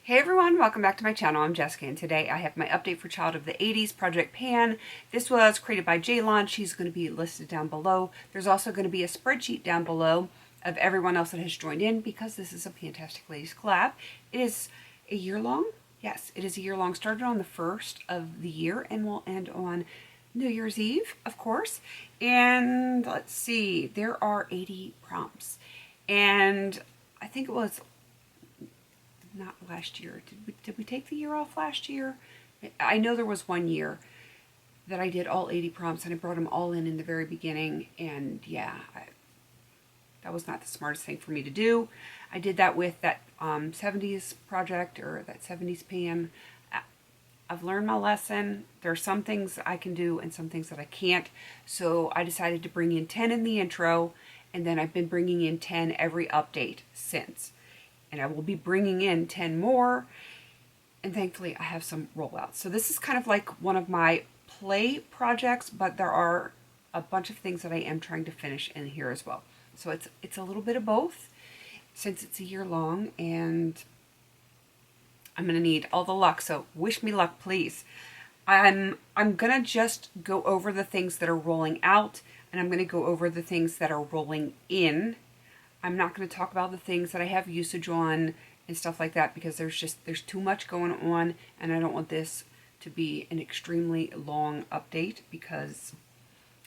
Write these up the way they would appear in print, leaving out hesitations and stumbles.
Hey everyone, welcome back to my channel. I'm Jessica and today I have my update for Child of the 80s, Project Pan. This was created by Jaylon. She's going to be listed down below. There's also going to be a spreadsheet down below of everyone else that has joined in because this is a PANtastic Ladies collab. It is a year long. Yes, it is a year long. Started on the 1st of the year and will end on New Year's Eve, of course. And let's see, there are 80 prompts. And I think it was not last year. Did we take the year off last year? I know there was one year that I did all 80 prompts and I brought them all in the very beginning, and yeah, that was not the smartest thing for me to do. I did that with that 70s project, or that 70s PM. I've learned my lesson. There are some things I can do and some things that I can't, so I decided to bring in 10 in the intro, and then I've been bringing in 10 every update since. And I will be bringing in 10 more, and thankfully I have some rollouts. So this is kind of like one of my play projects, but there are a bunch of things that I am trying to finish in here as well. So it's a little bit of both since it's a year long, and I'm gonna need all the luck, so wish me luck, please. I'm gonna just go over the things that are rolling out, and I'm gonna go over the things that are rolling in. I'm not going to talk about the things that I have usage on and stuff like that because there's too much going on, and I don't want this to be an extremely long update because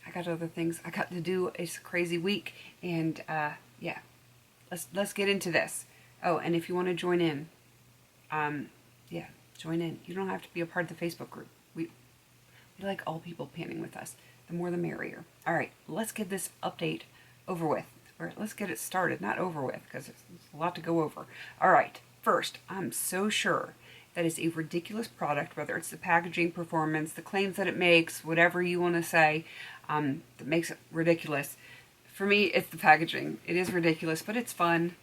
I got other things I got to do. It's a crazy week, and yeah, let's get into this. Oh, and if you want to join in, yeah, join in. You don't have to be a part of the Facebook group. We like all people panning with us. The more the merrier. All right, let's get this update over with. Or let's get it started, not over with, because it's a lot to go over. All right, first, I'm so sure that is a ridiculous product, whether it's the packaging, performance, the claims that it makes, whatever you want to say, that makes it ridiculous. For me, it's the packaging. It is ridiculous, but it's fun.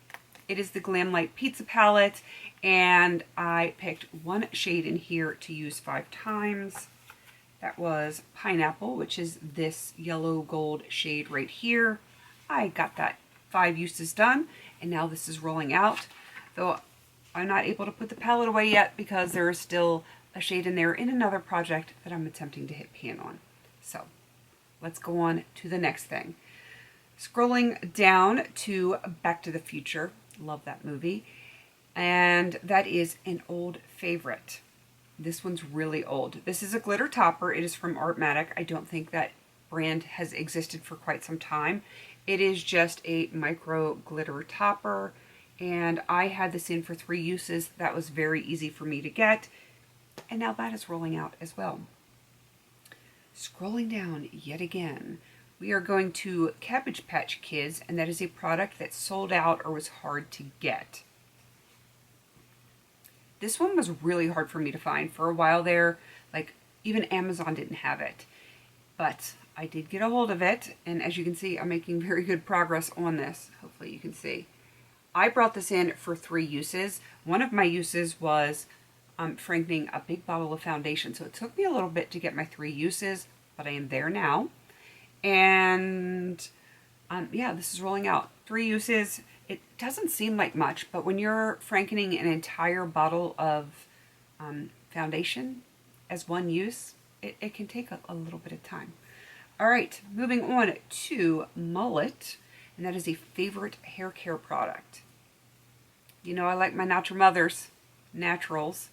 It is the Glam Light Pizza Palette, and I picked one shade in here to use 5 times. That was Pineapple, which is this yellow gold shade right here. I got that 5 uses done, and now this is rolling out. Though I'm not able to put the palette away yet because there is still a shade in there in another project that I'm attempting to hit pan on. So let's go on to the next thing. Scrolling down to Back to the Future. Love that movie. And that is an old favorite. This one's really old. This is a glitter topper. It is from Artmatic. I don't think that brand has existed for quite some time. It is just a micro glitter topper, and I had this in for 3 uses. That was very easy for me to get, and now that is rolling out as well. Scrolling down yet again, we are going to Cabbage Patch Kids, and that is a product that sold out or was hard to get. This one was really hard for me to find for a while there. Like, even Amazon didn't have it, but I did get a hold of it, and as you can see, I'm making very good progress on this. Hopefully you can see. I brought this in for 3 uses. One of my uses was frankling a big bottle of foundation, so it took me a little bit to get my 3 uses, but I am there now. And yeah, this is rolling out. 3 uses. It doesn't seem like much, but when you're frankling an entire bottle of foundation as 1 use, it can take a little bit of time. All right, moving on to Mullet, and that is a favorite hair care product. You know I like my Natural Mothers naturals.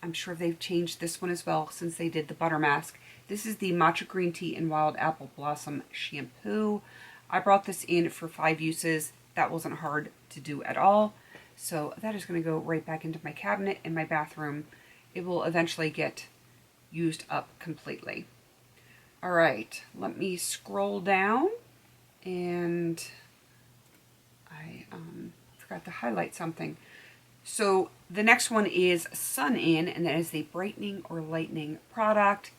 I'm sure they've changed this one as well since they did the butter mask. This is the Matcha Green Tea and Wild Apple Blossom Shampoo. I brought this in for 5 uses. That wasn't hard to do at all. So that is going to go right back into my cabinet in my bathroom. It will eventually get used up completely. All right, let me scroll down, and I forgot to highlight something. So the next one is Sun In, and that is the brightening or lightening product.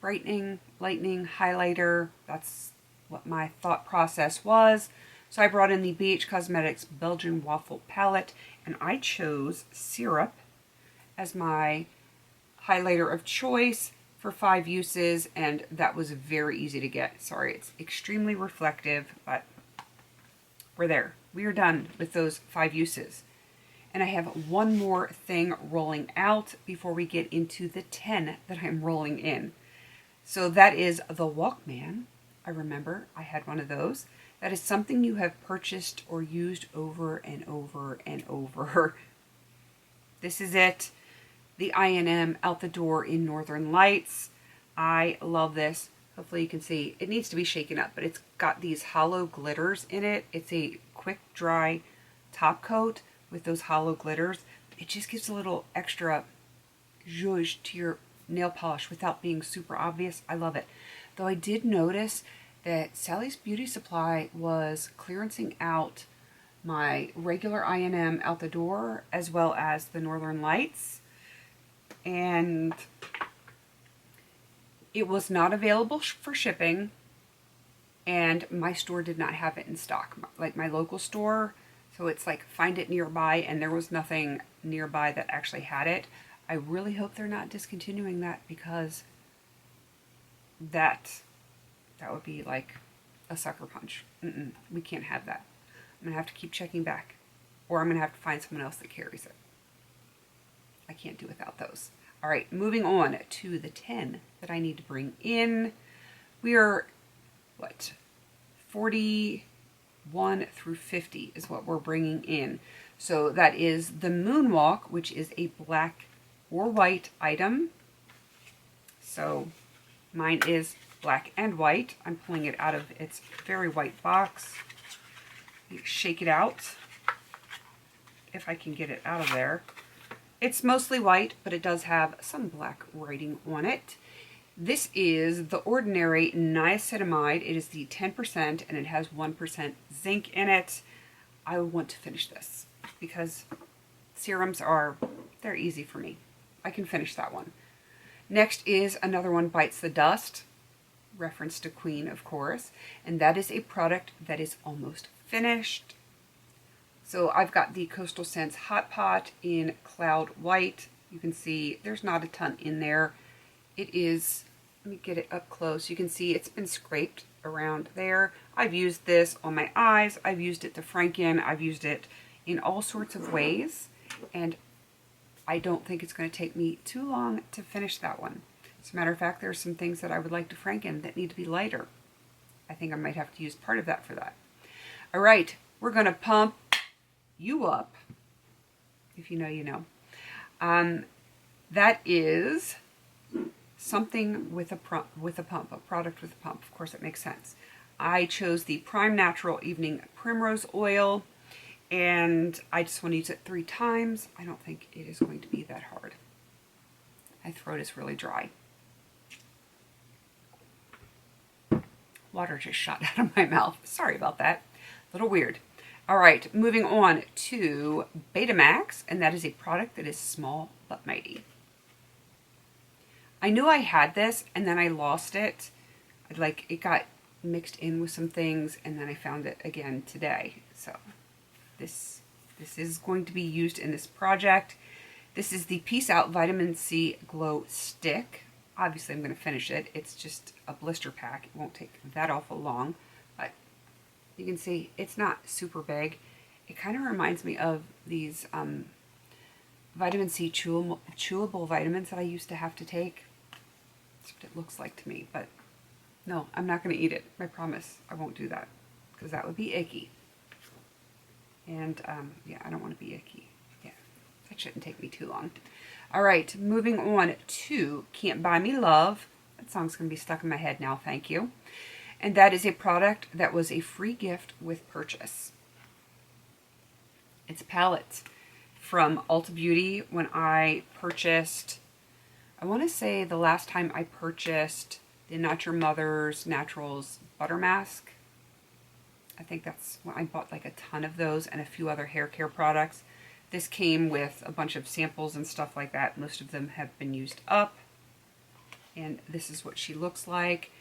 Brightening, lightening, highlighter, that's what my thought process was. So I brought in the BH Cosmetics Belgian Waffle Palette, and I chose Syrup as my highlighter of choice for 5 uses, and that was very easy to get. Sorry, it's extremely reflective, but we're there. We are done with those 5 uses. And I have one more thing rolling out before we get into the 10 that I'm rolling in. So that is the Walkman. I remember I had one of those. That is something you have purchased or used over and over and over. This is it. The I&M out the door in Northern Lights. I love this. Hopefully you can see. It needs to be shaken up, but it's got these hollow glitters in it. It's a quick dry top coat with those hollow glitters. It just gives a little extra zhuzh to your nail polish without being super obvious. I love it. Though I did notice that Sally's Beauty Supply was clearancing out my regular I&M out the door as well as the Northern Lights. And it was not available for shipping, and my store did not have it in stock, like my local store. So it's like find it nearby, and there was nothing nearby that actually had it. I really hope they're not discontinuing that, because that would be like a sucker punch. We can't have that. I'm gonna have to keep checking back, or I'm gonna have to find someone else that carries it. I can't do without those. All right, moving on to the 10 that I need to bring in. We are, what, 41 through 50 is what we're bringing in. So that is the Moonwalk, which is a black or white item. So mine is black and white. I'm pulling it out of its very white box. Shake it out, if I can get it out of there. It's mostly white, but it does have some black writing on it. This is the Ordinary Niacinamide. It is the 10%, and it has 1% zinc in it. I want to finish this because serums they're easy for me. I can finish that one. Next is another one, Bites the Dust. Reference to Queen, of course. And that is a product that is almost finished. So I've got the Coastal Scents Hot Pot in Cloud White. You can see there's not a ton in there. It is, let me get it up close. You can see it's been scraped around there. I've used this on my eyes. I've used it to franken. I've used it in all sorts of ways. And I don't think it's going to take me too long to finish that one. As a matter of fact, there's some things that I would like to franken that need to be lighter. I think I might have to use part of that for that. All right, we're going to pump you up. If you know, you know. That is something with a pump, a product with a pump. Of course, it makes sense. I chose the Prime Natural Evening Primrose Oil, and I just want to use it 3 times. I don't think it is going to be that hard. My throat is really dry. Water just shot out of my mouth. Sorry about that. A little weird. All right, moving on to Betamax, and that is a product that is small but mighty. I knew I had this, and then I lost it. It got mixed in with some things, and then I found it again today. So this is going to be used in this project. This is the Peace Out Vitamin C Glow Stick. Obviously, I'm going to finish it. It's just a blister pack. It won't take that awful long. But you can see it's not super big. It kind of reminds me of these vitamin C chewable vitamins that I used to have to take. That's what it looks like to me. But no, I'm not going to eat it. I promise I won't do that, because that would be icky. And yeah, I don't want to be icky. Yeah, that shouldn't take me too long. All right, moving on to Can't Buy Me Love. That song's going to be stuck in my head now, thank you. And that is a product that was a free gift with purchase. It's a palette from Ulta Beauty. When I purchased, I want to say the last time I purchased the Not Your Mother's Naturals Butter Mask. I think that's when I bought like a ton of those and a few other hair care products. This came with a bunch of samples and stuff like that. Most of them have been used up. And this is what she looks like.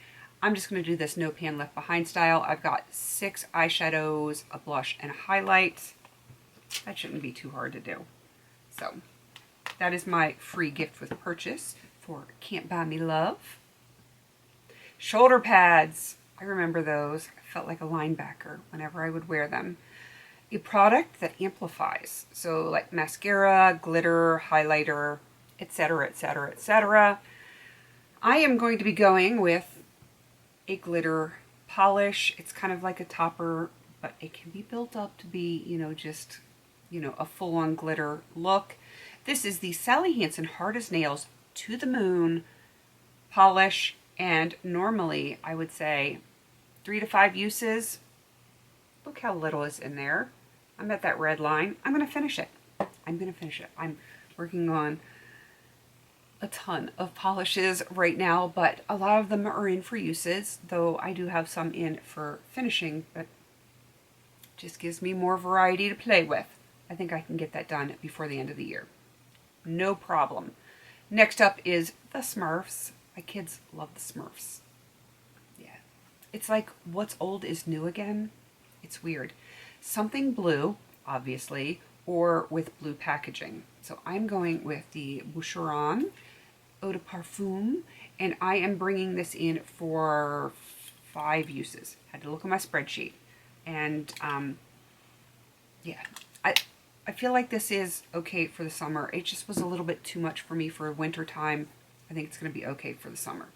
I'm just going to do this No Pan Left Behind style. I've got 6 eyeshadows, a blush, and a highlight. That shouldn't be too hard to do. So that is my free gift with purchase for Can't Buy Me Love. Shoulder pads. I remember those. I felt like a linebacker whenever I would wear them. a product that amplifies. So like mascara, glitter, highlighter, etc., etc., etc. I am going to be going with a glitter polish. It's kind of like a topper, but it can be built up to be, just, a full-on glitter look. This is the Sally Hansen Hard as Nails To the Moon polish, and normally I would say 3 to 5 uses. Look how little is in there. I'm at that red line. I'm going to finish it. I'm working on a ton of polishes right now, but a lot of them are in for uses, though I do have some in for finishing, but just gives me more variety to play with. I think I can get that done before the end of the year. No problem. Next up is the Smurfs. My kids love the Smurfs. Yeah. It's like what's old is new again. It's weird. Something blue, obviously, or with blue packaging. So I'm going with the Boucheron Eau de Parfum, and I am bringing this in for 5 uses. Had to look at my spreadsheet. And yeah, I feel like this is okay for the summer. It just was a little bit too much for me for winter time. I think it's going to be okay for the summer.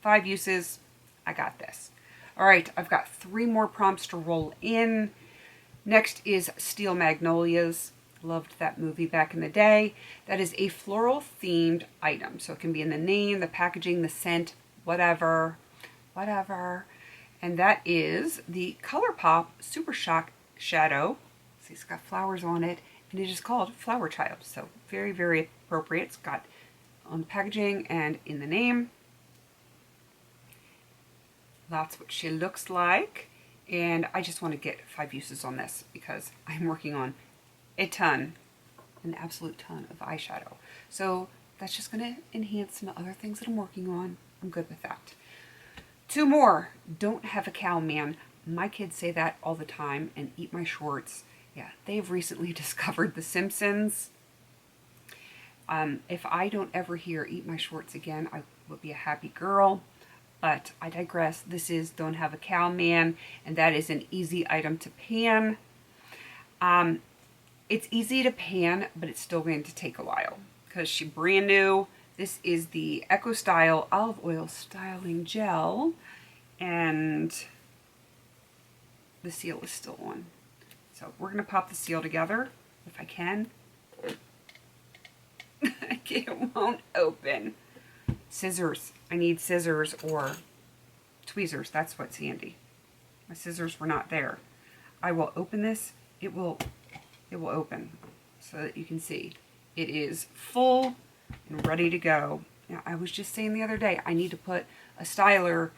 5 uses, I got this. All right, I've got 3 more prompts to roll in. Next is Steel Magnolias. Loved that movie back in the day. That is a floral themed item. So it can be in the name, the packaging, the scent, whatever. And that is the ColourPop Super Shock Shadow. See, it's got flowers on it, and it is called Flower Child. So very, very appropriate. It's got on the packaging and in the name. That's what she looks like. And I just want to get 5 uses on this because I'm working on an absolute ton of eyeshadow. So that's just going to enhance some other things that I'm working on. I'm good with that. 2 more. Don't have a cow, man. My kids say that all the time and eat my shorts. Yeah, they've recently discovered The Simpsons. If I don't ever hear eat my shorts again, I will be a happy girl. But I digress. This is Don't Have a Cow, Man, and that is an easy item to pan. It's easy to pan, but it's still going to take a while because she's brand new. This is the Eco Style Olive Oil Styling Gel, and the seal is still on. So we're going to pop the seal together, if I can. It won't open. Scissors. I need scissors or tweezers. That's what's handy. My scissors were not there. I will open this. It will open so that you can see it is full and ready to go. Now, I was just saying the other day, I need to put a styler,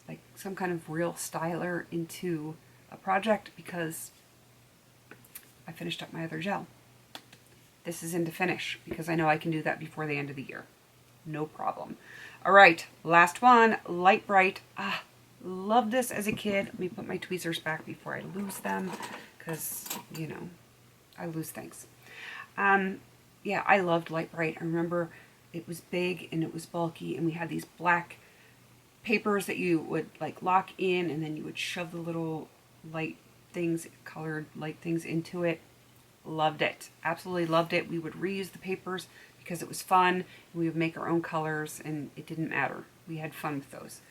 like some kind of real styler, into a project because I finished up my other gel. This is into finish because I know I can do that before the end of the year. No problem. All right, last one, Light Bright. Loved this as a kid. Let me put my tweezers back before I lose them because, I lose things. Yeah, I loved Light Bright. I remember it was big and it was bulky, and we had these black papers that you would like lock in, and then you would shove the little light things, colored light things into it. Loved it. Absolutely loved it. We would reuse the papers because it was fun. We would make our own colors and it didn't matter. We had fun with those.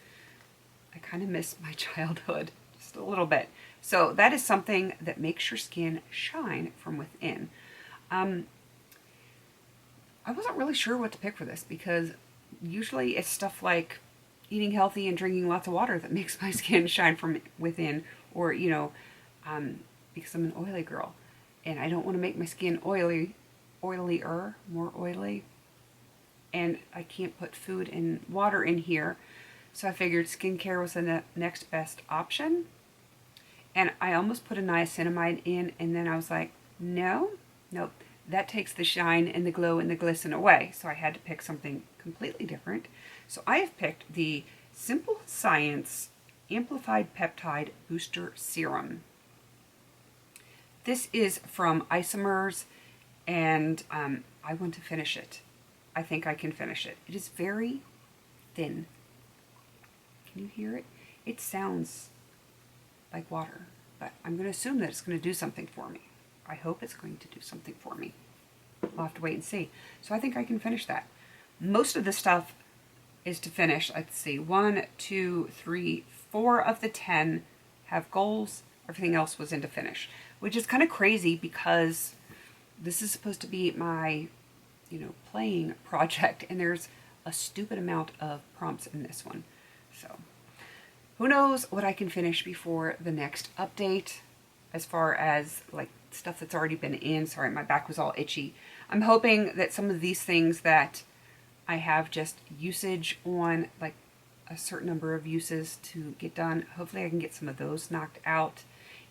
I kind of miss my childhood just a little bit. So that is something that makes your skin shine from within. I wasn't really sure what to pick for this because usually it's stuff like eating healthy and drinking lots of water that makes my skin shine from within, or, because I'm an oily girl and I don't want to make my skin oilier, more oily, and I can't put food and water in here. So I figured skincare was the next best option. And I almost put a niacinamide in, and then I was like, nope, that takes the shine and the glow and the glisten away. So I had to pick something completely different. So I have picked the Simple Science Amplified Peptide Booster Serum. This is from Isomers, and I want to finish it. I think I can finish it. It is very thin. Can you hear it? It sounds like water. but I'm going to assume that it's going to do something for me. I hope it's going to do something for me. We'll have to wait and see. So I think I can finish that. Most of the stuff is to finish. Let's see, 1, 2, 3, 4 of the 10 have goals. Everything else was into finish, which is kind of crazy because this is supposed to be my, playing project, and there's a stupid amount of prompts in this one. So who knows what I can finish before the next update as far as like stuff that's already been in. Sorry, my back was all itchy. I'm hoping that some of these things that I have just usage on, like a certain number of uses to get done, hopefully I can get some of those knocked out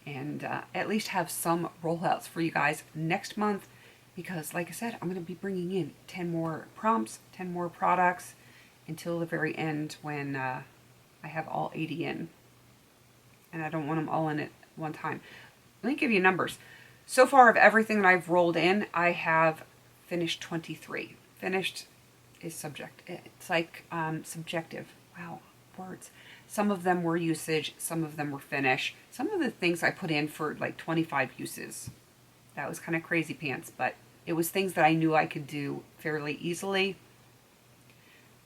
and at least have some rollouts for you guys next month, because like I said, I'm going to be bringing in 10 more prompts, 10 more products until the very end when I have all 80 in, and I don't want them all in at one time. Let me give you numbers. So far of everything that I've rolled in, I have finished 23. Finished is subject. It's like subjective. Wow, words. Some of them were usage, some of them were finish. Some of the things I put in for like 25 uses. That was kind of crazy pants, but it was things that I knew I could do fairly easily.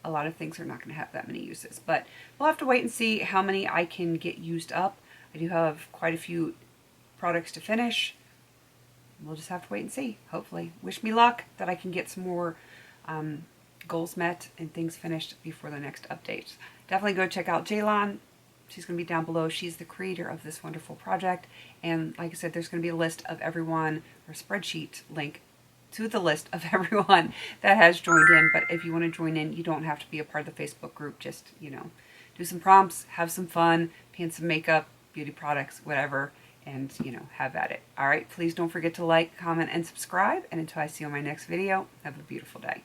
A lot of things are not going to have that many uses, but we'll have to wait and see how many I can get used up. I do have quite a few products to finish. We'll just have to wait and see, hopefully. Wish me luck that I can get some more goals met and things finished before the next update. Definitely go check out Jaylon. She's going to be down below. She's the creator of this wonderful project. And like I said, there's going to be a list of everyone, or spreadsheet link to the list of everyone that has joined in. But if you want to join in, you don't have to be a part of the Facebook group. Just, do some prompts, have some fun, paint some makeup, beauty products, whatever, and, have at it. All right, please don't forget to like, comment, and subscribe. And until I see you on my next video, have a beautiful day.